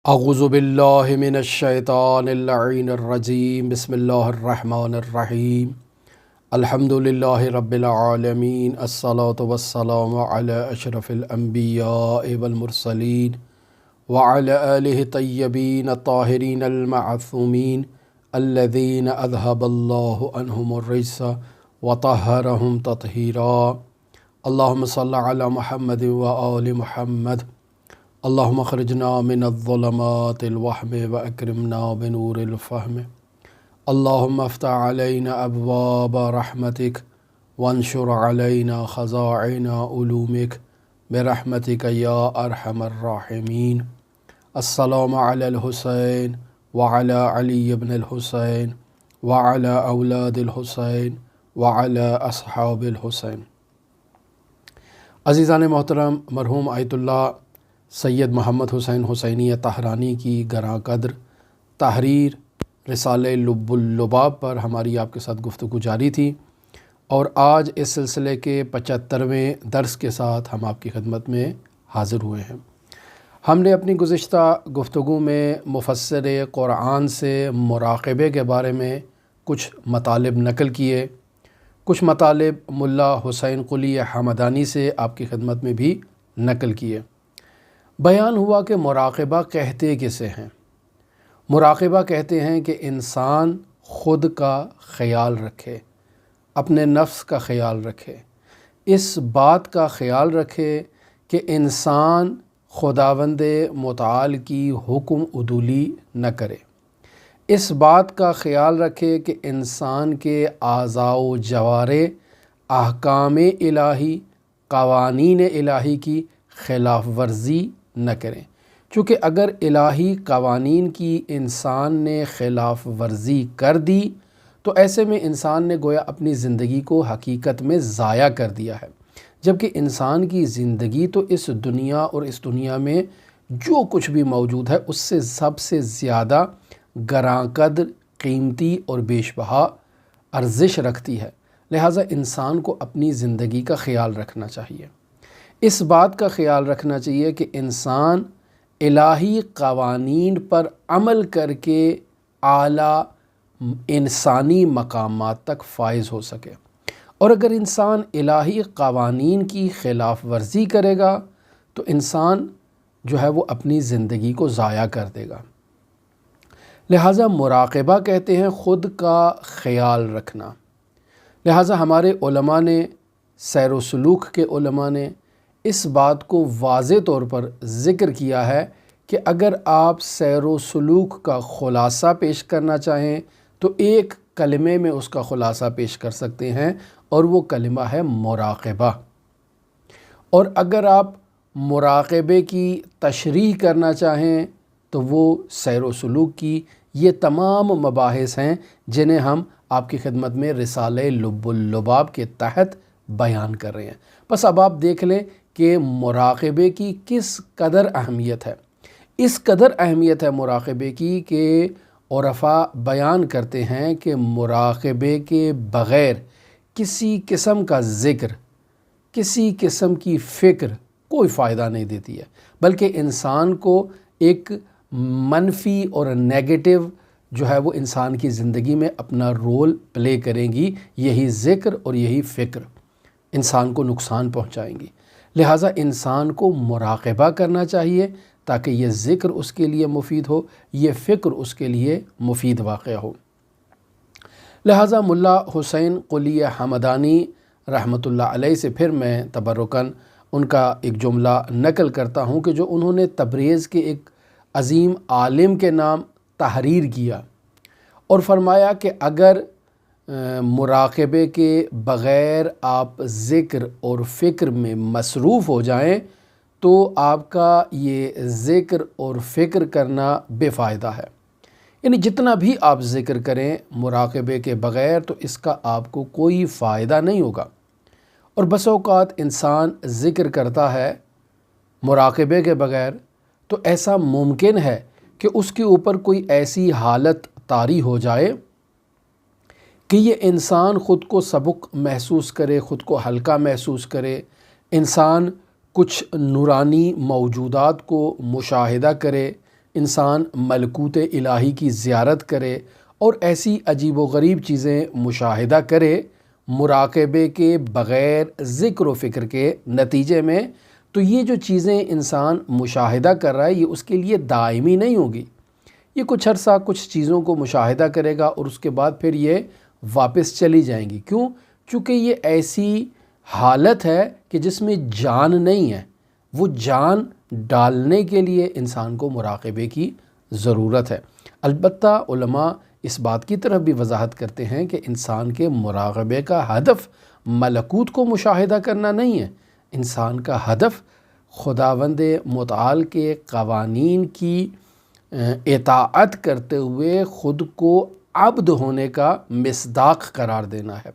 اعوذ باللہ من الشیطان اللعین الرجیم بسم اللہ الرحمن الرحیم الحمد للہ رب العالمین الصلاة والسلام علی اشرف الانبیاء والمرسلین وعلی آلہ طیبین الطاہرین المعصومین الذین اذہب اللہ عنہم الرجس وطہرہم تطہیرا اللہم صلی علی محمد وآل محمد اللہم اخرجنا من الظلمات الوہم واکرمنا بنور الفہم اللہم افتح علینا ابواب رحمتک وانشر علینا خزائن علومک برحمتک یا ارحم الراحمین۔ السلام علی الحسین وعلی علی ابن الحسین وعلی اولاد الحسین وعلی اصحاب الحسین۔ عزیزان محترم، مرحوم آیت اللہ سید محمد حسین حسینی طہرانی کی گراں قدر تحریر رسالہ لب اللباب پر ہماری آپ کے ساتھ گفتگو جاری تھی، اور آج اس سلسلے کے 75ویں درس کے ساتھ ہم آپ کی خدمت میں حاضر ہوئے ہیں۔ ہم نے اپنی گزشتہ گفتگو میں مفسر قرآن سے مراقبے کے بارے میں کچھ مطالب نقل کیے، کچھ مطالب ملا حسین قلی حمدانی سے آپ کی خدمت میں بھی نقل کیے۔ بیان ہوا کہ مراقبہ کہتے کسے ہیں؟ مراقبہ کہتے ہیں کہ انسان خود کا خیال رکھے، اپنے نفس کا خیال رکھے، اس بات کا خیال رکھے کہ انسان خداوند متعال کی حکم عدولی نہ کرے، اس بات کا خیال رکھے کہ انسان کے اعضاء و جوارح احکام الہی، قوانین الہی کی خلاف ورزی نہ کریں، چونکہ اگر الہی قوانین کی انسان نے خلاف ورزی کر دی تو ایسے میں انسان نے گویا اپنی زندگی کو حقیقت میں ضائع کر دیا ہے، جبکہ انسان کی زندگی تو اس دنیا اور اس دنیا میں جو کچھ بھی موجود ہے اس سے سب سے زیادہ گراں قدر، قیمتی اور بیش بہا ارزش رکھتی ہے، لہٰذا انسان کو اپنی زندگی کا خیال رکھنا چاہیے، اس بات کا خیال رکھنا چاہیے کہ انسان الہی قوانین پر عمل کر کے اعلیٰ انسانی مقامات تک فائز ہو سکے، اور اگر انسان الہی قوانین کی خلاف ورزی کرے گا تو انسان جو ہے وہ اپنی زندگی کو ضائع کر دے گا۔ لہٰذا مراقبہ کہتے ہیں خود کا خیال رکھنا۔ لہٰذا ہمارے علماء نے، سیر و سلوک کے علماء نے اس بات کو واضح طور پر ذکر کیا ہے کہ اگر آپ سیر و سلوک کا خلاصہ پیش کرنا چاہیں تو ایک کلمے میں اس کا خلاصہ پیش کر سکتے ہیں، اور وہ کلمہ ہے مراقبہ۔ اور اگر آپ مراقبے کی تشریح کرنا چاہیں تو وہ سیر و سلوک کی یہ تمام مباحث ہیں جنہیں ہم آپ کی خدمت میں رسالہ لب اللباب کے تحت بیان کر رہے ہیں۔ بس اب آپ دیکھ لیں کہ مراقبے کی کس قدر اہمیت ہے۔ اس قدر اہمیت ہے مراقبے کی کہ عرفاء بیان کرتے ہیں کہ مراقبے کے بغیر کسی قسم کا ذکر، کسی قسم کی فکر کوئی فائدہ نہیں دیتی ہے، بلکہ انسان کو ایک منفی اور نیگیٹو جو ہے وہ انسان کی زندگی میں اپنا رول پلے کریں گی، یہی ذکر اور یہی فکر انسان کو نقصان پہنچائیں گی۔ لہٰذا انسان کو مراقبہ کرنا چاہیے تاکہ یہ ذکر اس کے لیے مفید ہو، یہ فکر اس کے لیے مفید واقع ہو۔ لہٰذا ملا حسین قلی حمدانی رحمۃ اللہ علیہ سے پھر میں تبرکاً ان کا ایک جملہ نقل کرتا ہوں کہ جو انہوں نے تبریز کے ایک عظیم عالم کے نام تحریر کیا، اور فرمایا کہ اگر مراقبے کے بغیر آپ ذکر اور فکر میں مصروف ہو جائیں تو آپ کا یہ ذکر اور فکر کرنا بے فائدہ ہے، یعنی جتنا بھی آپ ذکر کریں مراقبے کے بغیر تو اس کا آپ کو کوئی فائدہ نہیں ہوگا۔ اور بس اوقات انسان ذکر کرتا ہے مراقبے کے بغیر تو ایسا ممکن ہے کہ اس کے اوپر کوئی ایسی حالت طاری ہو جائے کہ یہ انسان خود کو سبک محسوس کرے، خود کو ہلکا محسوس کرے، انسان کچھ نورانی موجودات کو مشاہدہ کرے، انسان ملکوت الہی کی زیارت کرے اور ایسی عجیب و غریب چیزیں مشاہدہ کرے مراقبے کے بغیر ذکر و فکر کے نتیجے میں، تو یہ جو چیزیں انسان مشاہدہ کر رہا ہے یہ اس کے لیے دائمی نہیں ہوگی۔ یہ کچھ عرصہ کچھ چیزوں کو مشاہدہ کرے گا اور اس کے بعد پھر یہ واپس چلی جائیں گی۔ کیوں؟ چونکہ یہ ایسی حالت ہے کہ جس میں جان نہیں ہے، وہ جان ڈالنے کے لیے انسان کو مراقبے کی ضرورت ہے۔ البتہ علماء اس بات کی طرف بھی وضاحت کرتے ہیں کہ انسان کے مراقبے کا ہدف ملکوت کو مشاہدہ کرنا نہیں ہے، انسان کا ہدف خداوند متعال کے قوانین کی اطاعت کرتے ہوئے خود کو عبد ہونے کا مصداق قرار دینا ہے۔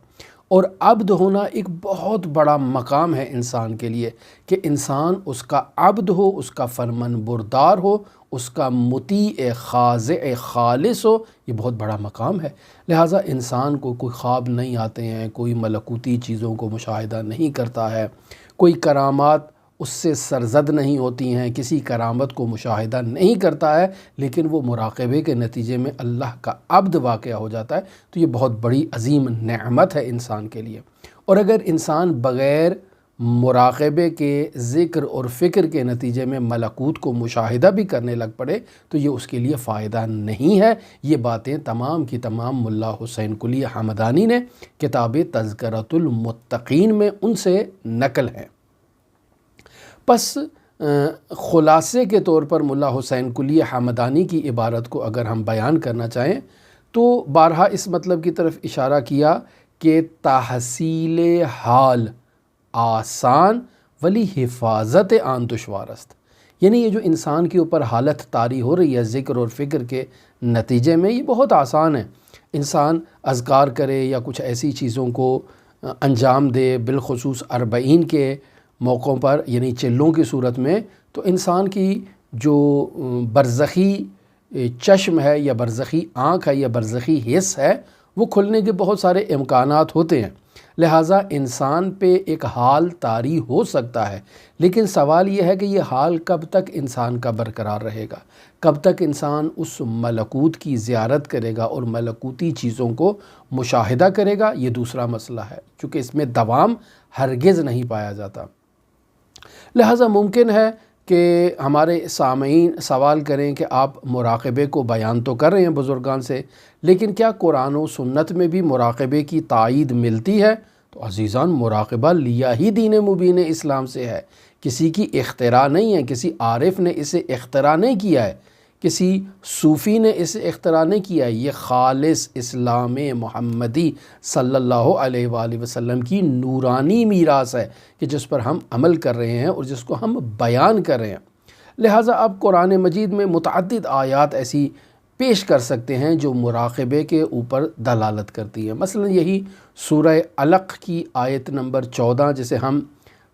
اور عبد ہونا ایک بہت بڑا مقام ہے انسان کے لیے، کہ انسان اس کا عبد ہو، اس کا فرمان بردار ہو، اس کا مطیع خاضع خالص ہو، یہ بہت بڑا مقام ہے۔ لہٰذا انسان کو کوئی خواب نہیں آتے ہیں، کوئی ملکوتی چیزوں کو مشاہدہ نہیں کرتا ہے، کوئی کرامات اس سے سرزد نہیں ہوتی ہیں، کسی کرامت کو مشاہدہ نہیں کرتا ہے، لیکن وہ مراقبے کے نتیجے میں اللہ کا عبد واقع ہو جاتا ہے، تو یہ بہت بڑی عظیم نعمت ہے انسان کے لیے۔ اور اگر انسان بغیر مراقبے کے ذکر اور فکر کے نتیجے میں ملکوت کو مشاہدہ بھی کرنے لگ پڑے تو یہ اس کے لیے فائدہ نہیں ہے۔ یہ باتیں تمام کی تمام ملا حسین قلی حمدانی نے کتاب تذکرۃ المتقین میں ان سے نقل ہیں۔ پس خلاصے کے طور پر ملا حسین قلی حمدانی کی عبارت کو اگر ہم بیان کرنا چاہیں تو بارہا اس مطلب کی طرف اشارہ کیا کہ تحصیل حال آسان ولی حفاظت آن دشوار است، یعنی یہ جو انسان کے اوپر حالت طاری ہو رہی ہے ذکر اور فکر کے نتیجے میں، یہ بہت آسان ہے۔ انسان اذکار کرے یا کچھ ایسی چیزوں کو انجام دے، بالخصوص اربعین کے موقعوں پر، یعنی چلوں کی صورت میں، تو انسان کی جو برزخی چشم ہے یا برزخی آنکھ ہے یا برزخی حس ہے وہ کھلنے کے بہت سارے امکانات ہوتے ہیں۔ لہٰذا انسان پہ ایک حال طاری ہو سکتا ہے، لیکن سوال یہ ہے کہ یہ حال کب تک انسان کا برقرار رہے گا، کب تک انسان اس ملکوت کی زیارت کرے گا اور ملکوتی چیزوں کو مشاہدہ کرے گا، یہ دوسرا مسئلہ ہے، چونکہ اس میں دوام ہرگز نہیں پایا جاتا۔ لہٰذا ممکن ہے کہ ہمارے سامعین سوال کریں کہ آپ مراقبے کو بیان تو کر رہے ہیں بزرگان سے، لیکن کیا قرآن و سنت میں بھی مراقبے کی تائید ملتی ہے؟ تو عزیزان، مراقبہ لیا ہی دین مبین اسلام سے ہے، کسی کی اختراع نہیں ہے، کسی عارف نے اسے اختراع نہیں کیا ہے، کسی صوفی نے اسے اختراع نہیں کیا ہے، یہ خالص اسلام محمدی صلی اللہ علیہ وآلہ وسلم کی نورانی میراث ہے کہ جس پر ہم عمل کر رہے ہیں اور جس کو ہم بیان کر رہے ہیں۔ لہٰذا اب قرآن مجید میں متعدد آیات ایسی پیش کر سکتے ہیں جو مراقبے کے اوپر دلالت کرتی ہیں۔ مثلا یہی سورہ علق کی آیت نمبر 14 جسے ہم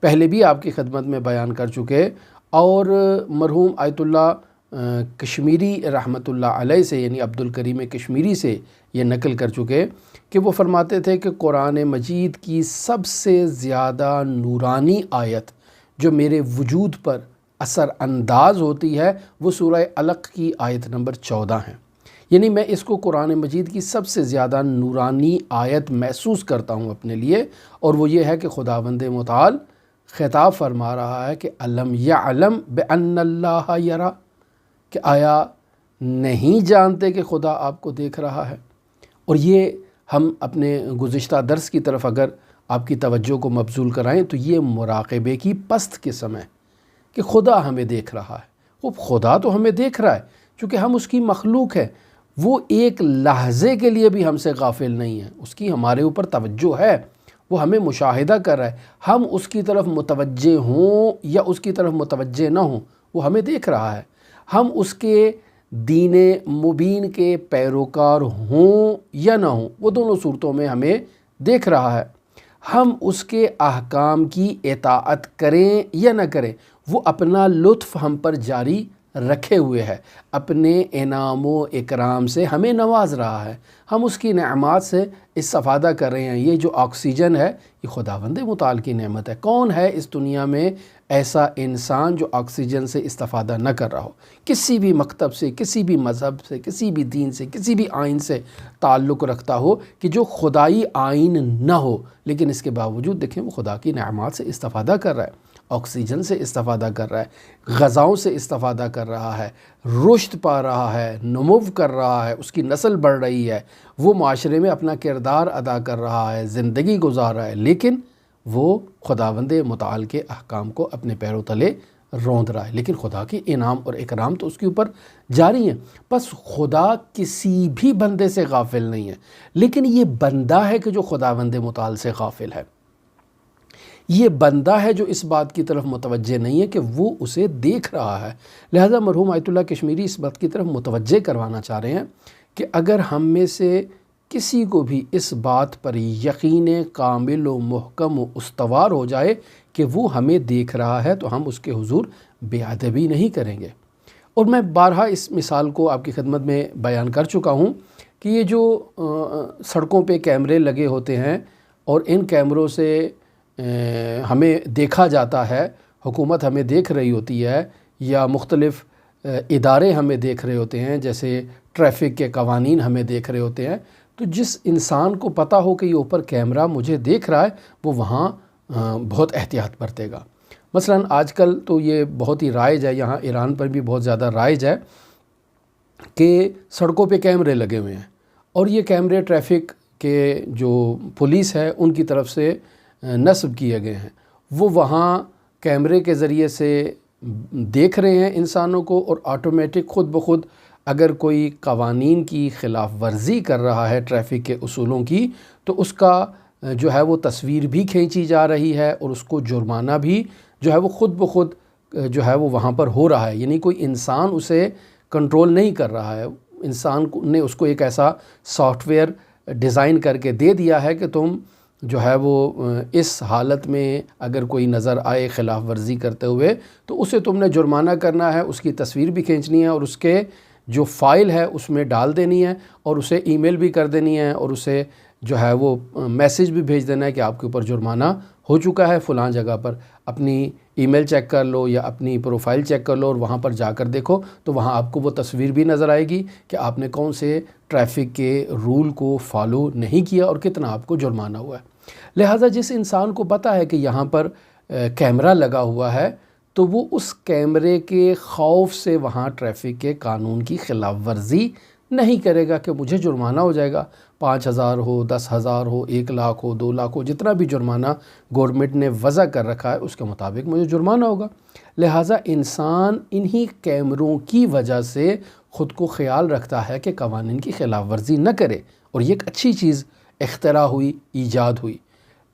پہلے بھی آپ کی خدمت میں بیان کر چکے، اور مرحوم آیت اللہ کشمیری رحمۃ اللہ علیہ سے، یعنی عبد الکریم کشمیری سے یہ نقل کر چکے کہ وہ فرماتے تھے کہ قرآن مجید کی سب سے زیادہ نورانی آیت جو میرے وجود پر اثر انداز ہوتی ہے وہ سورہ علق کی آیت نمبر 14 ہے، یعنی میں اس کو قرآن مجید کی سب سے زیادہ نورانی آیت محسوس کرتا ہوں اپنے لیے، اور وہ یہ ہے کہ خداوند متعال خطاب فرما رہا ہے کہ الم یعلم بان اللہ یری، کہ آیا نہیں جانتے کہ خدا آپ کو دیکھ رہا ہے۔ اور یہ ہم اپنے گزشتہ درس کی طرف اگر آپ کی توجہ کو مبذول کرائیں تو یہ مراقبے کی پست قسم ہے کہ خدا ہمیں دیکھ رہا ہے۔ وہ خدا تو ہمیں دیکھ رہا ہے چونکہ ہم اس کی مخلوق ہے، وہ ایک لحظے کے لیے بھی ہم سے غافل نہیں ہے، اس کی ہمارے اوپر توجہ ہے، وہ ہمیں مشاہدہ کر رہا ہے، ہم اس کی طرف متوجہ ہوں یا اس کی طرف متوجہ نہ ہوں وہ ہمیں دیکھ رہا ہے، ہم اس کے دین مبین کے پیروکار ہوں یا نہ ہوں وہ دونوں صورتوں میں ہمیں دیکھ رہا ہے، ہم اس کے احکام کی اطاعت کریں یا نہ کریں وہ اپنا لطف ہم پر جاری رکھے ہوئے ہے، اپنے انعام و اکرام سے ہمیں نواز رہا ہے، ہم اس کی نعمات سے استفادہ کر رہے ہیں۔ یہ جو آکسیجن ہے یہ خداوند متعال کی نعمت ہے۔ کون ہے اس دنیا میں ایسا انسان جو آکسیجن سے استفادہ نہ کر رہا ہو؟ کسی بھی مکتب سے، کسی بھی مذہب سے، کسی بھی دین سے، کسی بھی آئین سے تعلق رکھتا ہو کہ جو خدائی آئین نہ ہو، لیکن اس کے باوجود دیکھیں وہ خدا کی نعمات سے استفادہ کر رہا ہے، آکسیجن سے استفادہ کر رہا ہے، غذاؤں سے استفادہ کر رہا ہے، رشد پا رہا ہے، نمو کر رہا ہے، اس کی نسل بڑھ رہی ہے، وہ معاشرے میں اپنا کردار ادا کر رہا ہے، زندگی گزار رہا ہے، لیکن وہ خداوند متعال کے احکام کو اپنے پیروں تلے روند رہا ہے، لیکن خدا کی انعام اور اکرام تو اس کے اوپر جاری ہیں۔ بس خدا کسی بھی بندے سے غافل نہیں ہے، لیکن یہ بندہ ہے کہ جو خداوند متعال سے غافل ہے، یہ بندہ ہے جو اس بات کی طرف متوجہ نہیں ہے کہ وہ اسے دیکھ رہا ہے۔ لہذا مرحوم آیت اللہ کشمیری اس بات کی طرف متوجہ کروانا چاہ رہے ہیں کہ اگر ہم میں سے کسی کو بھی اس بات پر یقین کامل و محکم و استوار ہو جائے کہ وہ ہمیں دیکھ رہا ہے تو ہم اس کے حضور بے ادبی نہیں کریں گے۔ اور میں بارہا اس مثال کو آپ کی خدمت میں بیان کر چکا ہوں کہ یہ جو سڑکوں پہ کیمرے لگے ہوتے ہیں اور ان کیمروں سے ہمیں دیکھا جاتا ہے، حکومت ہمیں دیکھ رہی ہوتی ہے یا مختلف ادارے ہمیں دیکھ رہے ہوتے ہیں، جیسے ٹریفک کے قوانین ہمیں دیکھ رہے ہوتے ہیں، تو جس انسان کو پتہ ہو کہ یہ اوپر کیمرہ مجھے دیکھ رہا ہے وہ وہاں بہت احتیاط برتے گا۔ مثلا آج کل تو یہ بہت ہی رائج ہے، یہاں ایران پر بھی بہت زیادہ رائج ہے کہ سڑکوں پہ کیمرے لگے ہوئے ہیں، اور یہ کیمرے ٹریفک کے جو پولیس ہے ان کی طرف سے نصب کیے گئے ہیں۔ وہ وہاں کیمرے کے ذریعے سے دیکھ رہے ہیں انسانوں کو، اور آٹومیٹک خود بخود اگر کوئی قوانین کی خلاف ورزی کر رہا ہے ٹریفک کے اصولوں کی تو اس کا جو ہے وہ تصویر بھی کھینچی جا رہی ہے، اور اس کو جرمانہ بھی جو ہے وہ خود بخود جو ہے وہ وہاں پر ہو رہا ہے، یعنی کوئی انسان اسے کنٹرول نہیں کر رہا ہے۔ انسان نے اس کو ایک ایسا سافٹ ویئر ڈیزائن کر کے دے دیا ہے کہ تم جو ہے وہ اس حالت میں اگر کوئی نظر آئے خلاف ورزی کرتے ہوئے تو اسے تم نے جرمانہ کرنا ہے، اس کی تصویر بھی کھینچنی ہے اور اس کے جو فائل ہے اس میں ڈال دینی ہے، اور اسے ای میل بھی کر دینی ہے، اور اسے جو ہے وہ میسیج بھی بھیج دینا ہے کہ آپ کے اوپر جرمانہ ہو چکا ہے فلاں جگہ پر۔ اپنی ای میل چیک کر لو یا اپنی پروفائل چیک کر لو اور وہاں پر جا کر دیکھو تو وہاں آپ کو وہ تصویر بھی نظر آئے گی کہ آپ نے کون سے ٹریفک کے رول کو فالو نہیں کیا اور کتنا آپ کو جرمانہ ہوا ہے۔ لہٰذا جس انسان کو پتہ ہے کہ یہاں پر کیمرہ لگا ہوا ہے تو وہ اس کیمرے کے خوف سے وہاں ٹریفک کے قانون کی خلاف ورزی نہیں کرے گا کہ مجھے جرمانہ ہو جائے گا، 5,000 ہو، 10,000 ہو، 1 لاکھ ہو، 2 لاکھ ہو، جتنا بھی جرمانہ گورنمنٹ نے وضع کر رکھا ہے اس کے مطابق مجھے جرمانہ ہوگا۔ لہٰذا انسان انہی کیمروں کی وجہ سے خود کو خیال رکھتا ہے کہ قوانین کی خلاف ورزی نہ کرے، اور یہ ایک اچھی چیز اختراع ہوئی، ایجاد ہوئی۔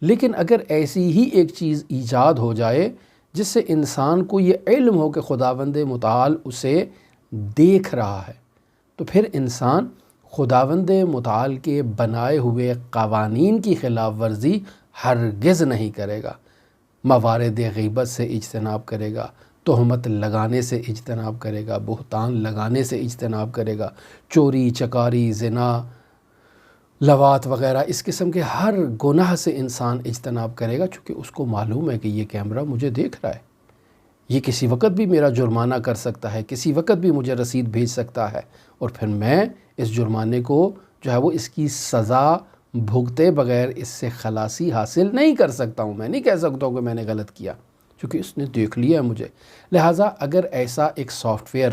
لیکن اگر ایسی ہی ایک چیز ایجاد ہو جائے جس سے انسان کو یہ علم ہو کہ خداوند متعال اسے دیکھ رہا ہے، تو پھر انسان خداوند متعال کے بنائے ہوئے قوانین کی خلاف ورزی ہرگز نہیں کرے گا، موارد غیبت سے اجتناب کرے گا، تہمت لگانے سے اجتناب کرے گا، بہتان لگانے سے اجتناب کرے گا، چوری چکاری زنا لواط وغیرہ اس قسم کے ہر گناہ سے انسان اجتناب کرے گا، چونکہ اس کو معلوم ہے کہ یہ کیمرہ مجھے دیکھ رہا ہے، یہ کسی وقت بھی میرا جرمانہ کر سکتا ہے، کسی وقت بھی مجھے رسید بھیج سکتا ہے، اور پھر میں اس جرمانے کو جو ہے وہ اس کی سزا بھگتے بغیر اس سے خلاصی حاصل نہیں کر سکتا ہوں۔ میں نہیں کہہ سکتا ہوں کہ میں نے غلط کیا، چونکہ اس نے دیکھ لیا ہے مجھے۔ لہٰذا اگر ایسا ایک سافٹ ویئر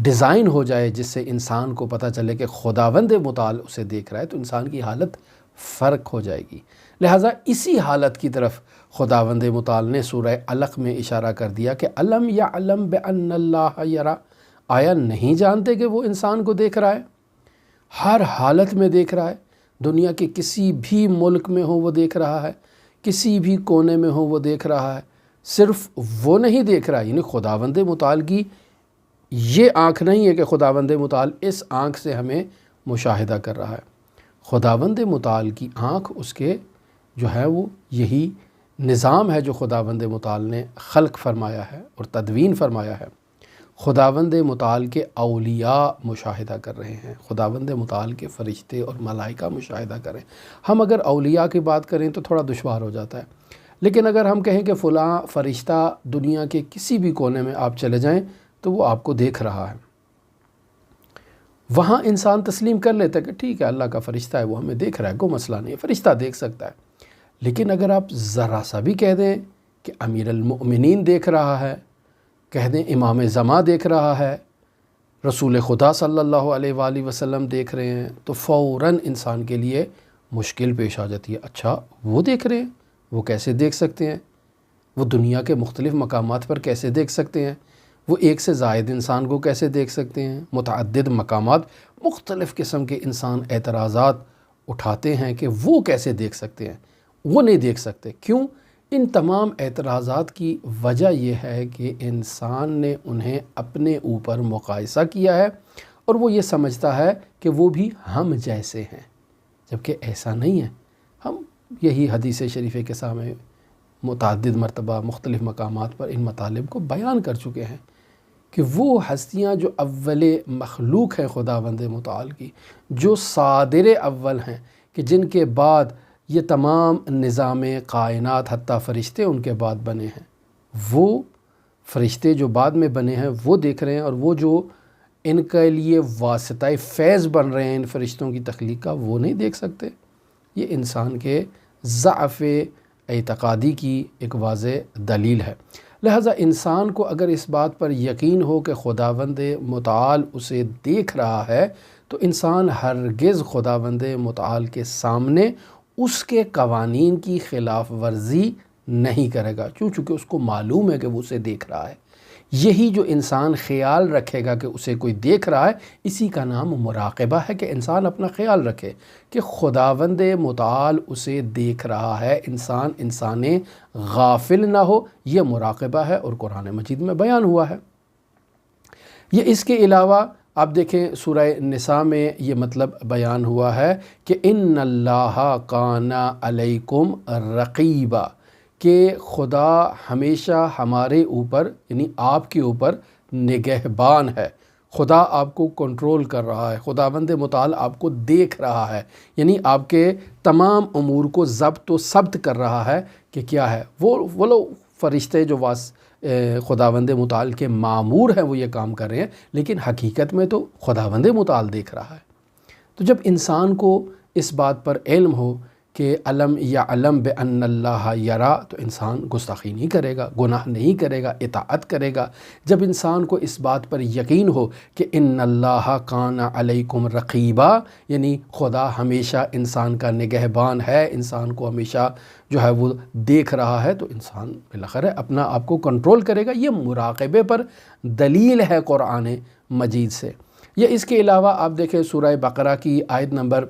ڈیزائن ہو جائے جس سے انسان کو پتہ چلے کہ خداوند متعال اسے دیکھ رہا ہے تو انسان کی حالت فرق ہو جائے گی۔ لہٰذا اسی حالت کی طرف خداوند متعال نے سورہ علق میں اشارہ کر دیا کہ الم یعلم بان اللہ یری، آیا نہیں جانتے کہ وہ انسان کو دیکھ رہا ہے، ہر حالت میں دیکھ رہا ہے، دنیا کے کسی بھی ملک میں ہو وہ دیکھ رہا ہے، کسی بھی کونے میں ہو وہ دیکھ رہا ہے۔ صرف وہ نہیں دیکھ رہا، یعنی خداوند متعال کی یہ آنکھ نہیں ہے کہ خداوند متعال اس آنکھ سے ہمیں مشاہدہ کر رہا ہے، خداوند متعال کی آنکھ اس کے جو ہے وہ یہی نظام ہے جو خداوند متعال نے خلق فرمایا ہے اور تدوین فرمایا ہے، خداوند متعال کے اولیاء مشاہدہ کر رہے ہیں، خداوند متعال کے فرشتے اور ملائکہ مشاہدہ کریں۔ ہم اگر اولیاء کی بات کریں تو تھوڑا دشوار ہو جاتا ہے، لیکن اگر ہم کہیں کہ فلاں فرشتہ دنیا کے کسی بھی کونے میں آپ چلے جائیں تو وہ آپ کو دیکھ رہا ہے، وہاں انسان تسلیم کر لیتا ہے کہ ٹھیک ہے، اللہ کا فرشتہ ہے، وہ ہمیں دیکھ رہا ہے، کوئی مسئلہ نہیں ہے، فرشتہ دیکھ سکتا ہے۔ لیکن اگر آپ ذرا سا بھی کہہ دیں کہ امیر المؤمنین دیکھ رہا ہے، کہہ دیں امام زماں دیکھ رہا ہے، رسول خدا صلی اللہ علیہ وآلہ وسلم دیکھ رہے ہیں، تو فوراً انسان کے لیے مشکل پیش آ جاتی ہے۔ اچھا وہ دیکھ رہے ہیں، وہ کیسے دیکھ سکتے ہیں؟ وہ دنیا کے مختلف مقامات پر کیسے دیکھ سکتے ہیں؟ وہ ایک سے زائد انسان کو کیسے دیکھ سکتے ہیں؟ متعدد مقامات، مختلف قسم کے انسان اعتراضات اٹھاتے ہیں کہ وہ کیسے دیکھ سکتے ہیں، وہ نہیں دیکھ سکتے۔ کیوں؟ ان تمام اعتراضات کی وجہ یہ ہے کہ انسان نے انہیں اپنے اوپر مقایسہ کیا ہے اور وہ یہ سمجھتا ہے کہ وہ بھی ہم جیسے ہیں، جبکہ ایسا نہیں ہے۔ ہم یہی حدیث شریفہ کے سامنے متعدد مرتبہ مختلف مقامات پر ان مطالب کو بیان کر چکے ہیں کہ وہ ہستیاں جو اول مخلوق ہیں خداوند متعال کی، جو صادر اول ہیں، کہ جن کے بعد یہ تمام نظام کائنات حتیٰ فرشتے ان کے بعد بنے ہیں، وہ فرشتے جو بعد میں بنے ہیں وہ دیکھ رہے ہیں، اور وہ جو ان کے لیے واسطہ فیض بن رہے ہیں ان فرشتوں کی تخلیق کا، وہ نہیں دیکھ سکتے۔ یہ انسان کے ضعف اعتقادی کی ایک واضح دلیل ہے۔ لہٰذا انسان کو اگر اس بات پر یقین ہو کہ خداوند متعال اسے دیکھ رہا ہے تو انسان ہرگز خداوند متعال کے سامنے اس کے قوانین کی خلاف ورزی نہیں کرے گا، چونکہ اس کو معلوم ہے کہ وہ اسے دیکھ رہا ہے۔ یہی جو انسان خیال رکھے گا کہ اسے کوئی دیکھ رہا ہے، اسی کا نام مراقبہ ہے، کہ انسان اپنا خیال رکھے کہ خداوند متعال اسے دیکھ رہا ہے، انسان غافل نہ ہو۔ یہ مراقبہ ہے اور قرآن مجید میں بیان ہوا ہے۔ یہ اس کے علاوہ آپ دیکھیں سورہ نساء میں یہ مطلب بیان ہوا ہے کہ ان اللہ کان علیکم رقیبا، کہ خدا ہمیشہ ہمارے اوپر یعنی آپ کے اوپر نگہبان ہے، خدا آپ کو کنٹرول کر رہا ہے، خداوند متعال آپ کو دیکھ رہا ہے، یعنی آپ کے تمام امور کو ضبط و ثبت کر رہا ہے کہ کیا ہے۔ وہ لوگ فرشتے جو خداوند متعال کے مامور ہیں وہ یہ کام کر رہے ہیں، لیکن حقیقت میں تو خداوند متعال دیکھ رہا ہے۔ تو جب انسان کو اس بات پر علم ہو کہ علم یعلم بأن اللہ یرا، تو انسان گستاخی نہیں کرے گا، گناہ نہیں کرے گا، اطاعت کرے گا۔ جب انسان کو اس بات پر یقین ہو کہ ان اللہ کان علیکم رقیبا، یعنی خدا ہمیشہ انسان کا نگہبان ہے، انسان کو ہمیشہ جو ہے وہ دیکھ رہا ہے، تو انسان بالاخره اپنا آپ کو کنٹرول کرے گا۔ یہ مراقبے پر دلیل ہے قرآن مجید سے۔ یہ اس کے علاوہ آپ دیکھیں سورہ بقرہ کی آیت نمبر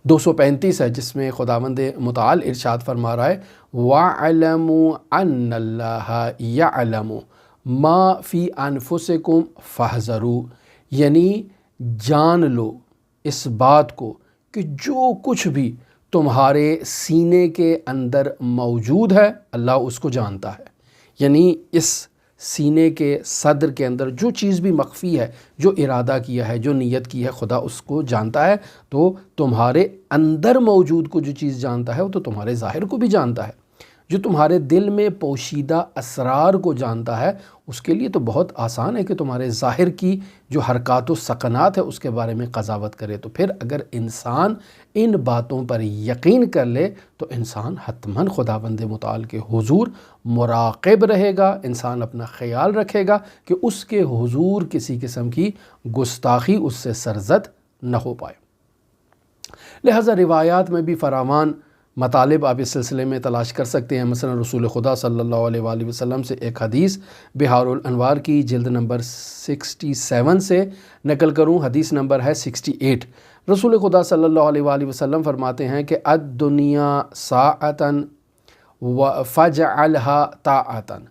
235 ہے، جس میں خداوند متعال ارشاد فرما رہا ہے وَاعْلَمُوا أَنَّ اللَّهَ يَعْلَمُ مَا فِي أَنفُسِكُمْ فَاحْذَرُوا، یعنی جان لو اس بات کو کہ جو کچھ بھی تمہارے سینے کے اندر موجود ہے اللہ اس کو جانتا ہے، یعنی اس سینے کے صدر کے اندر جو چیز بھی مخفی ہے، جو ارادہ کیا ہے، جو نیت کی ہے، خدا اس کو جانتا ہے۔ تو تمہارے اندر موجود کو جو چیز جانتا ہے وہ تو تمہارے ظاہر کو بھی جانتا ہے۔ جو تمہارے دل میں پوشیدہ اسرار کو جانتا ہے، اس کے لیے تو بہت آسان ہے کہ تمہارے ظاہر کی جو حرکات و سکنات ہے اس کے بارے میں قضاوت کرے۔ تو پھر اگر انسان ان باتوں پر یقین کر لے تو انسان حتماً خداوند متعال کے حضور مراقب رہے گا، انسان اپنا خیال رکھے گا کہ اس کے حضور کسی قسم کی گستاخی اس سے سرزد نہ ہو پائے۔ لہٰذا روایات میں بھی فراوان مطالب آپ اس سلسلے میں تلاش کر سکتے ہیں۔ مثلا رسول خدا صلی اللہ علیہ وآلہ وسلم سے ایک حدیث بحار الانوار کی جلد نمبر 67 سے نقل کروں، حدیث نمبر ہے 68۔ رسول خدا صلی اللہ علیہ وآلہ وسلم فرماتے ہیں کہ الدنیا ساعتاً فجعلها طاعتاً،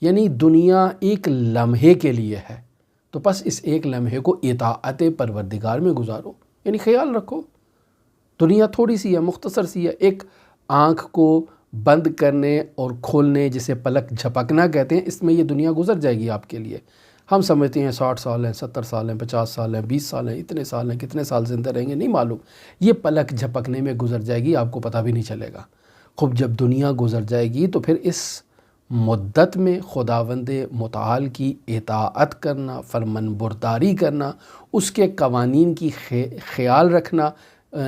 یعنی دنیا ایک لمحے کے لیے ہے، تو پس اس ایک لمحے کو اطاعت پروردگار میں گزارو۔ یعنی خیال رکھو دنیا تھوڑی سی ہے، مختصر سی ہے، ایک آنکھ کو بند کرنے اور کھولنے، جسے پلک جھپکنا کہتے ہیں، اس میں یہ دنیا گزر جائے گی آپ کے لیے۔ ہم سمجھتے ہیں 60 سال ہیں، 70 سال ہیں، 50 سال ہیں، 20 سال ہیں، اتنے سال ہیں، کتنے سال زندہ رہیں گے نہیں معلوم۔ یہ پلک جھپکنے میں گزر جائے گی، آپ کو پتہ بھی نہیں چلے گا۔ خوب جب دنیا گزر جائے گی تو پھر اس مدت میں خداوند متعال کی اطاعت کرنا، فرمان برداری کرنا، اس کے قوانین کی خیال رکھنا،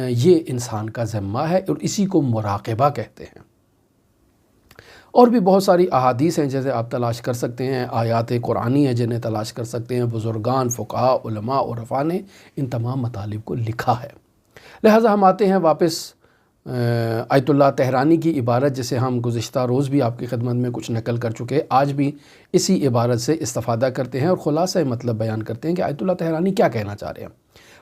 یہ انسان کا ذمہ ہے، اور اسی کو مراقبہ کہتے ہیں۔ اور بھی بہت ساری احادیث ہیں جیسے آپ تلاش کر سکتے ہیں، آیات قرآنی ہیں جنہیں تلاش کر سکتے ہیں، بزرگان، فقہاء، علماء، عرفاء نے ان تمام مطالب کو لکھا ہے۔ لہٰذا ہم آتے ہیں واپس آیت اللہ طہرانی کی عبارت، جسے ہم گزشتہ روز بھی آپ کی خدمت میں کچھ نقل کر چکے، آج بھی اسی عبارت سے استفادہ کرتے ہیں اور خلاصہ مطلب بیان کرتے ہیں کہ آیت اللہ طہرانی کیا کہنا چاہ رہے ہیں۔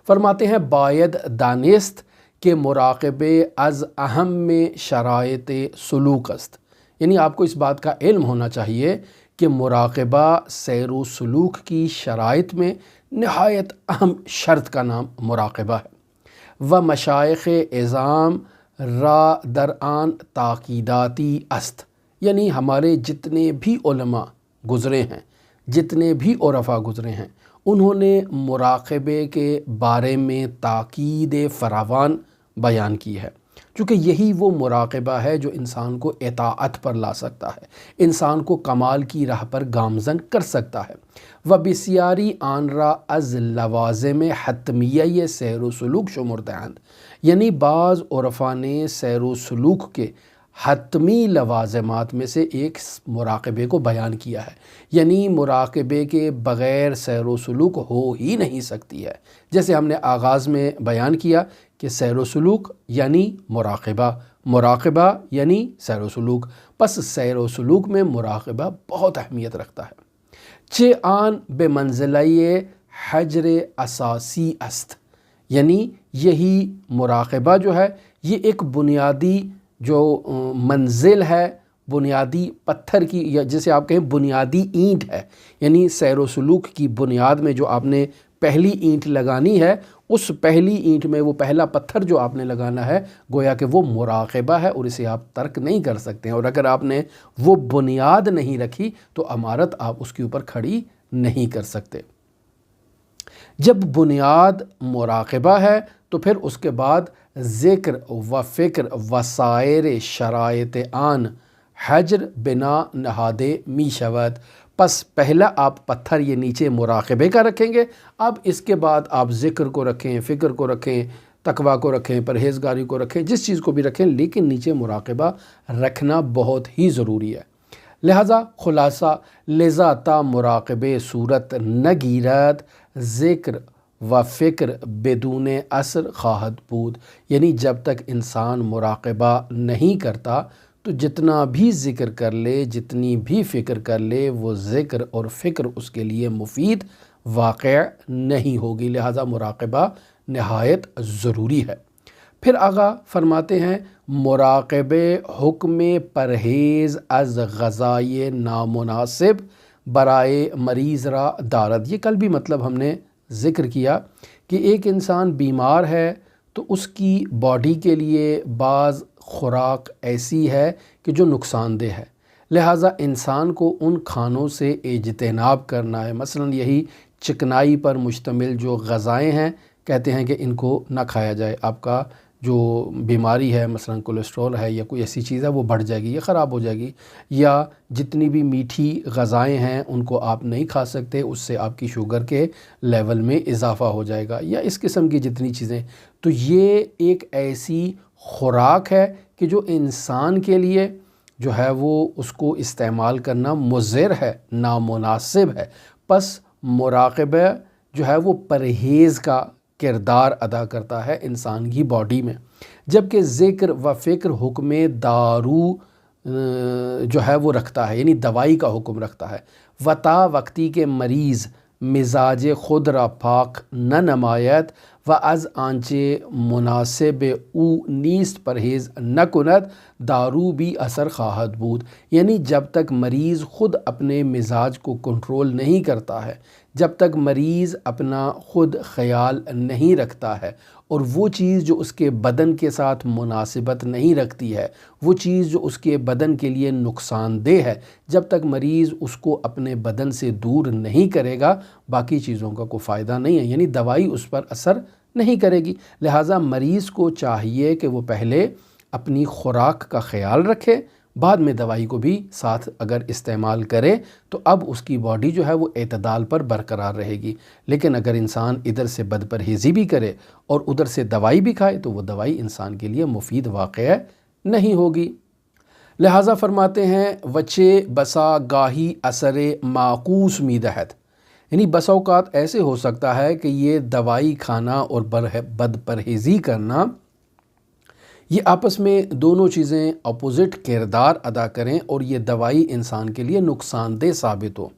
فرماتے ہیں باید دانست کہ مراقبے از اہم میں شرائط سلوک است، یعنی آپ کو اس بات کا علم ہونا چاہیے کہ مراقبہ سیر و سلوک کی شرائط میں نہایت اہم شرط کا نام مراقبہ ہے۔ و مشائخ اعظام را در آن تاکیداتی است، یعنی ہمارے جتنے بھی علماء گزرے ہیں، جتنے بھی عرفاء گزرے ہیں، انہوں نے مراقبے کے بارے میں تاکید فراوان بیان کی ہے، چونکہ یہی وہ مراقبہ ہے جو انسان کو اطاعت پر لا سکتا ہے، انسان کو کمال کی راہ پر گامزن کر سکتا ہے۔ و بسیاری آن را از لوازم حتمیہ سیر و سلوک شمردند، یعنی بعض عرفاء نے سیر و سلوک کے حتمی لوازمات میں سے ایک مراقبے کو بیان کیا ہے، یعنی مراقبے کے بغیر سیر و سلوک ہو ہی نہیں سکتی ہے۔ جیسے ہم نے آغاز میں بیان کیا کہ سیر و سلوک یعنی مراقبہ، مراقبہ یعنی سیر و سلوک، پس سیر و سلوک میں مراقبہ بہت اہمیت رکھتا ہے۔ چہ آن بے منزلہ حجر اساسی است، یعنی یہی مراقبہ جو ہے یہ ایک بنیادی جو منزل ہے، بنیادی پتھر کی، یا جسے آپ کہیں بنیادی اینٹ ہے، یعنی سیر و سلوک کی بنیاد میں جو آپ نے پہلی اینٹ لگانی ہے، اس پہلی اینٹ میں وہ پہلا پتھر جو آپ نے لگانا ہے، گویا کہ وہ مراقبہ ہے، اور اسے آپ ترک نہیں کر سکتے ہیں، اور اگر آپ نے وہ بنیاد نہیں رکھی تو عمارت آپ اس کے اوپر کھڑی نہیں کر سکتے۔ جب بنیاد مراقبہ ہے تو پھر اس کے بعد ذکر و فکر و سائر شرائط آن حجر بنا نہادے می شود، پس پہلا آپ پتھر یہ نیچے مراقبے کا رکھیں گے، اب اس کے بعد آپ ذکر کو رکھیں، فکر کو رکھیں، تقوی کو رکھیں، پرہیزگاری کو رکھیں، جس چیز کو بھی رکھیں، لیکن نیچے مراقبہ رکھنا بہت ہی ضروری ہے۔ لہٰذا خلاصہ لذا تا مراقبے صورت نگیرت ذکر و فکر بدون اثر خواہد بود، یعنی جب تک انسان مراقبہ نہیں کرتا تو جتنا بھی ذکر کر لے، جتنی بھی فکر کر لے، وہ ذکر اور فکر اس کے لیے مفید واقع نہیں ہوگی۔ لہٰذا مراقبہ نہایت ضروری ہے۔ پھر آگا فرماتے ہیں مراقبے حکم پرہیز از غذائے نامناسب برائے مریض را دارد، یہ کل بھی مطلب ہم نے ذکر کیا کہ ایک انسان بیمار ہے تو اس کی باڈی کے لیے بعض خوراک ایسی ہے کہ جو نقصان دہ ہے، لہٰذا انسان کو ان کھانوں سے اجتناب کرنا ہے۔ مثلا یہی چکنائی پر مشتمل جو غذائیں ہیں، کہتے ہیں کہ ان کو نہ کھایا جائے، آپ کا جو بیماری ہے مثلا کولیسٹرول ہے یا کوئی ایسی چیز ہے وہ بڑھ جائے گی یا خراب ہو جائے گی، یا جتنی بھی میٹھی غذائیں ہیں ان کو آپ نہیں کھا سکتے، اس سے آپ کی شوگر کے لیول میں اضافہ ہو جائے گا، یا اس قسم کی جتنی چیزیں، تو یہ ایک ایسی خوراک ہے کہ جو انسان کے لیے جو ہے وہ اس کو استعمال کرنا مضر ہے، نامناسب ہے۔ پس مراقبہ جو ہے وہ پرہیز کا کردار ادا کرتا ہے انسان کی باڈی میں، جبکہ ذکر و فکر حکم دارو جو ہے وہ رکھتا ہے، یعنی دوائی کا حکم رکھتا ہے۔ وتا وقتی کے مریض مزاج خود را پاک نہ نمایت و از آنچه مناسب او نیست پرہیز نکند دارو بھی اثر خواہد بود. یعنی جب تک مریض خود اپنے مزاج کو کنٹرول نہیں کرتا ہے، جب تک مریض اپنا خود خیال نہیں رکھتا ہے اور وہ چیز جو اس کے بدن کے ساتھ مناسبت نہیں رکھتی ہے، وہ چیز جو اس کے بدن کے لیے نقصان دہ ہے، جب تک مریض اس کو اپنے بدن سے دور نہیں کرے گا باقی چیزوں کا کوئی فائدہ نہیں ہے، یعنی دوائی اس پر اثر نہیں کرے گی. لہٰذا مریض کو چاہیے کہ وہ پہلے اپنی خوراک کا خیال رکھے، بعد میں دوائی کو بھی ساتھ اگر استعمال کرے تو اب اس کی باڈی جو ہے وہ اعتدال پر برقرار رہے گی. لیکن اگر انسان ادھر سے بد پرہیزی بھی کرے اور ادھر سے دوائی بھی کھائے تو وہ دوائی انسان کے لیے مفید واقع نہیں ہوگی. لہٰذا فرماتے ہیں وچے بسا گاہی اثر معکوس می دہد، یعنی بسا اوقات ایسے ہو سکتا ہے کہ یہ دوائی کھانا اور بد پرہیزی کرنا یہ آپس میں دونوں چیزیں اپوزٹ کردار ادا کریں اور یہ دوائی انسان کے لیے نقصان دہ ثابت ہو.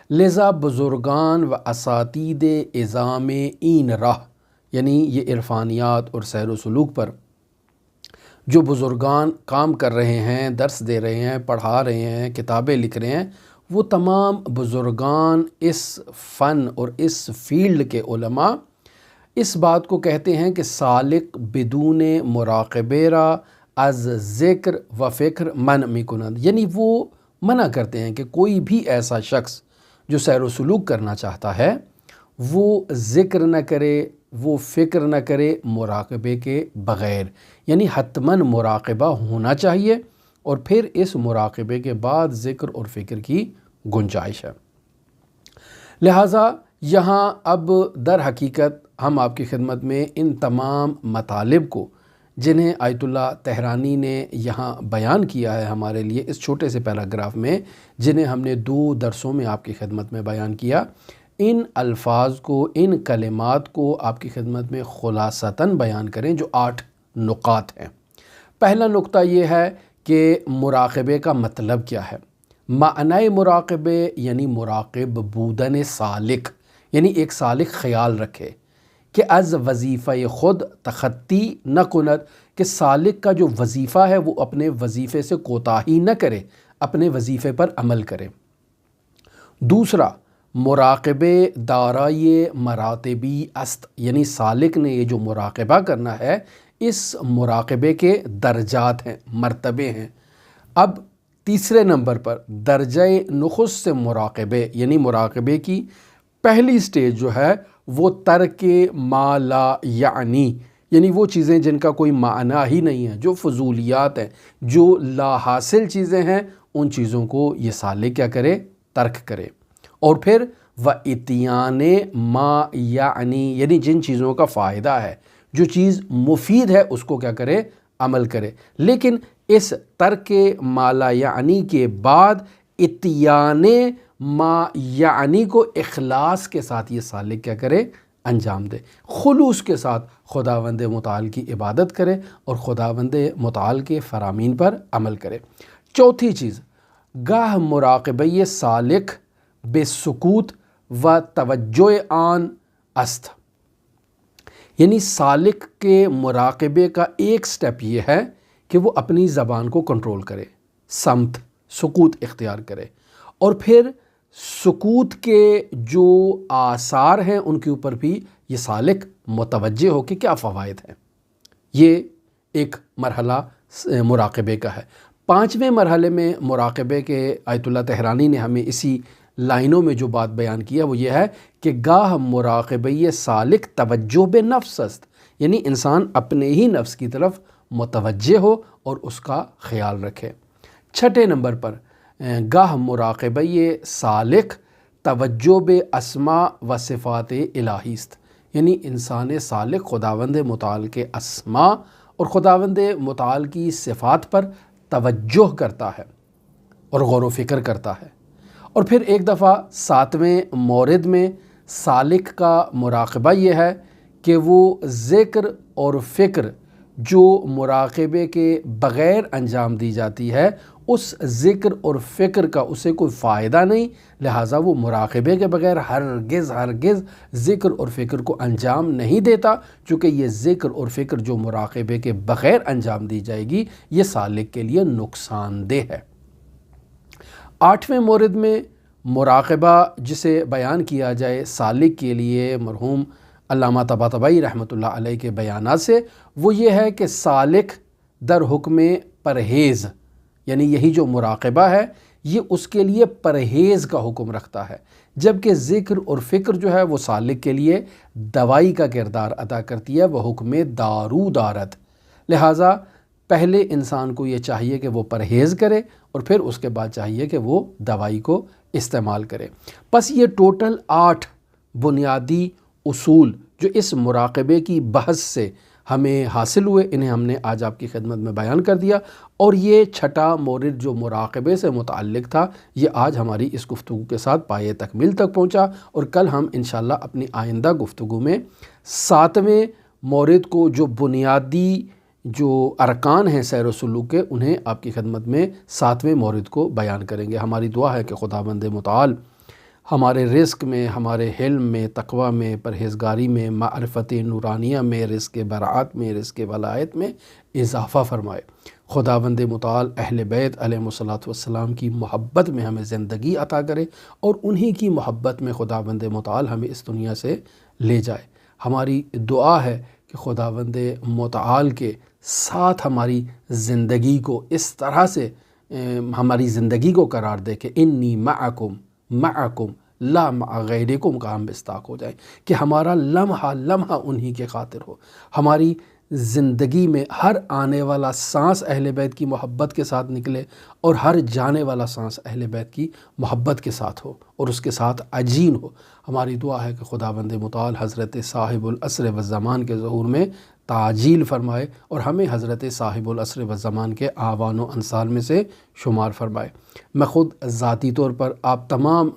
لذا بزرگان و اساتید اعظام این راہ، یعنی یہ عرفانیات اور سیر و سلوک پر جو بزرگان کام کر رہے ہیں، درس دے رہے ہیں، پڑھا رہے ہیں، کتابیں لکھ رہے ہیں، وہ تمام بزرگان اس فن اور اس فیلڈ کے علماء اس بات کو کہتے ہیں کہ سالک بدون مراقبے را از ذکر و فکر من می کنند، یعنی وہ منع کرتے ہیں کہ کوئی بھی ایسا شخص جو سیر و سلوک کرنا چاہتا ہے وہ ذکر نہ کرے، وہ فکر نہ کرے مراقبے کے بغیر، یعنی حتماً مراقبہ ہونا چاہیے اور پھر اس مراقبے کے بعد ذکر اور فکر کی گنجائش ہے. لہٰذا یہاں اب در حقیقت ہم آپ کی خدمت میں ان تمام مطالب کو جنہیں آیت اللہ تہرانی نے یہاں بیان کیا ہے ہمارے لیے اس چھوٹے سے پیراگراف میں، جنہیں ہم نے 2 درسوں میں آپ کی خدمت میں بیان کیا، ان الفاظ کو، ان کلمات کو آپ کی خدمت میں خلاصتاً بیان کریں جو 8 نقاط ہیں. پہلا نقطہ یہ ہے کہ مراقبے کا مطلب کیا ہے. معنی مراقبے یعنی مراقب بودن سالک، یعنی ایک سالک خیال رکھے کہ از وظیفہ خود تخطی نہ کند، کہ سالک کا جو وظیفہ ہے وہ اپنے وظیفے سے کوتاہی نہ کرے، اپنے وظیفے پر عمل کرے. دوسرا مراقبے دارائے مراتبی است، یعنی سالک نے یہ جو مراقبہ کرنا ہے اس مراقبے کے درجات ہیں، مرتبے ہیں. اب تیسرے نمبر پر درجہ نخست سے مراقبے، یعنی مراقبے کی پہلی سٹیج جو ہے وہ ترک ما لا یعنی وہ چیزیں جن کا کوئی معنی ہی نہیں ہے، جو فضولیات ہیں، جو لا حاصل چیزیں ہیں، ان چیزوں کو یہ سالک کیا کرے؟ ترک کرے. اور پھر وَإِتْيَانِ مَا یعنی جن چیزوں کا فائدہ ہے، جو چیز مفید ہے اس کو کیا کرے؟ عمل کرے. لیکن اس ترک ما لا یعنی کے بعد اتیان ما یعنی کو اخلاص کے ساتھ یہ سالک کیا کرے؟ انجام دے، خلوص کے ساتھ خداوند متعال کی عبادت کرے اور خداوند متعال کے فرامین پر عمل کرے. چوتھی چیز گاہ مراقبہ سالک بے سکوت و توجہ آن است، یعنی سالک کے مراقبے کا ایک سٹیپ یہ ہے کہ وہ اپنی زبان کو کنٹرول کرے، سمت، سکوت اختیار کرے، اور پھر سکوت کے جو آثار ہیں ان کے اوپر بھی یہ سالک متوجہ ہو کہ کیا فوائد ہیں. یہ ایک مرحلہ مراقبے کا ہے. 5ویں مرحلے میں مراقبے کے آیت اللہ تہرانی نے ہمیں اسی لائنوں میں جو بات بیان کیا وہ یہ ہے کہ گاہ مراقبہ سالک توجہ بے نفس است، یعنی انسان اپنے ہی نفس کی طرف متوجہ ہو اور اس کا خیال رکھے. 6 نمبر پر گاہ مراقبہ سالک توجہ بے اسماء و صفات الہی است، یعنی انسان سالک خداوند متعال کے اسماء اور خداوند متعال کی صفات پر توجہ کرتا ہے اور غور و فکر کرتا ہے. اور پھر ایک دفعہ 7ویں مورد میں سالک کا مراقبہ یہ ہے کہ وہ ذکر اور فکر جو مراقبے کے بغیر انجام دی جاتی ہے اس ذکر اور فکر کا اسے کوئی فائدہ نہیں، لہٰذا وہ مراقبے کے بغیر ہرگز ذکر اور فکر کو انجام نہیں دیتا، چونکہ یہ ذکر اور فکر جو مراقبے کے بغیر انجام دی جائے گی یہ سالک کے لیے نقصان دہ ہے۔ 8ویں مورد میں مراقبہ جسے بیان کیا جائے سالک کے لیے مرحوم علامہ طباطبائی رحمۃ اللہ علیہ کے بیانات سے، وہ یہ ہے کہ سالک در حکم پرہیز، یعنی یہی جو مراقبہ ہے یہ اس کے لیے پرہیز کا حکم رکھتا ہے، جبکہ ذکر اور فکر جو ہے وہ سالک کے لیے دوائی کا کردار ادا کرتی ہے، وہ حکم دارو دارت۔ لہٰذا پہلے انسان کو یہ چاہیے کہ وہ پرہیز کرے اور پھر اس کے بعد چاہیے کہ وہ دوائی کو استعمال کرے۔ پس یہ ٹوٹل 8 بنیادی اصول جو اس مراقبے کی بحث سے ہمیں حاصل ہوئے، انہیں ہم نے آج آپ کی خدمت میں بیان کر دیا، اور یہ 6واں مورد جو مراقبے سے متعلق تھا یہ آج ہماری اس گفتگو کے ساتھ پایہ تکمیل تک پہنچا، اور کل ہم انشاءاللہ اپنی آئندہ گفتگو میں 7ویں مورد کو جو بنیادی جو ارکان ہیں سیر و سلوک کے، انہیں آپ کی خدمت میں 7ویں مورد کو بیان کریں گے۔ ہماری دعا ہے کہ خداوند متعال ہمارے رزق میں، ہمارے حلم میں، تقوی میں، پرہیزگاری میں، معرفت نورانیہ میں، رزق برات میں، رزق ولایت میں اضافہ فرمائے۔ خداوند متعال اہل بیت علیہ الصلوۃ والسلام کی محبت میں ہمیں زندگی عطا کرے، اور انہی کی محبت میں خداوند متعال ہمیں اس دنیا سے لے جائے۔ ہماری دعا ہے کہ خداوند متعال کے ساتھ ہماری زندگی کو اس طرح سے ہماری زندگی کو قرار دے کہ انی معکم لا مع غیرکم کا ہم مصداق ہو جائیں، کہ ہمارا لمحہ لمحہ انہی کے خاطر ہو، ہماری زندگی میں ہر آنے والا سانس اہل بیت کی محبت کے ساتھ نکلے، اور ہر جانے والا سانس اہل بیت کی محبت کے ساتھ ہو اور اس کے ساتھ عجین ہو۔ ہماری دعا ہے کہ خداوند متعال حضرت صاحب العصر والزمان کے ظہور میں تعجیل فرمائے، اور ہمیں حضرت صاحب العصر والزمان کے آوان و انصار میں سے شمار فرمائے۔ میں خود ذاتی طور پر آپ تمام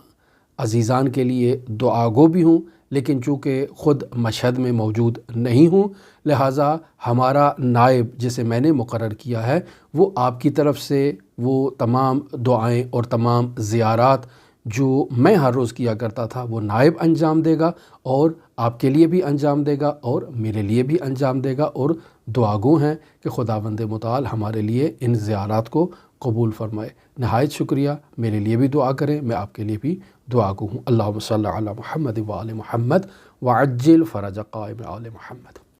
عزیزان کے لیے دعا گو بھی ہوں، لیکن چونکہ خود مشہد میں موجود نہیں ہوں، لہٰذا ہمارا نائب جسے میں نے مقرر کیا ہے وہ آپ کی طرف سے وہ تمام دعائیں اور تمام زیارات جو میں ہر روز کیا کرتا تھا وہ نائب انجام دے گا، اور آپ کے لیے بھی انجام دے گا اور میرے لیے بھی انجام دے گا، اور دعا گو ہیں کہ خداوند متعال ہمارے لیے ان زیارات کو قبول فرمائے۔ نہایت شکریہ، میرے لیے بھی دعا کریں، میں آپ کے لیے بھی دعا گو ہوں۔ اللہم صلی علی محمد و آل محمد وعجل فرج قائم آل محمد۔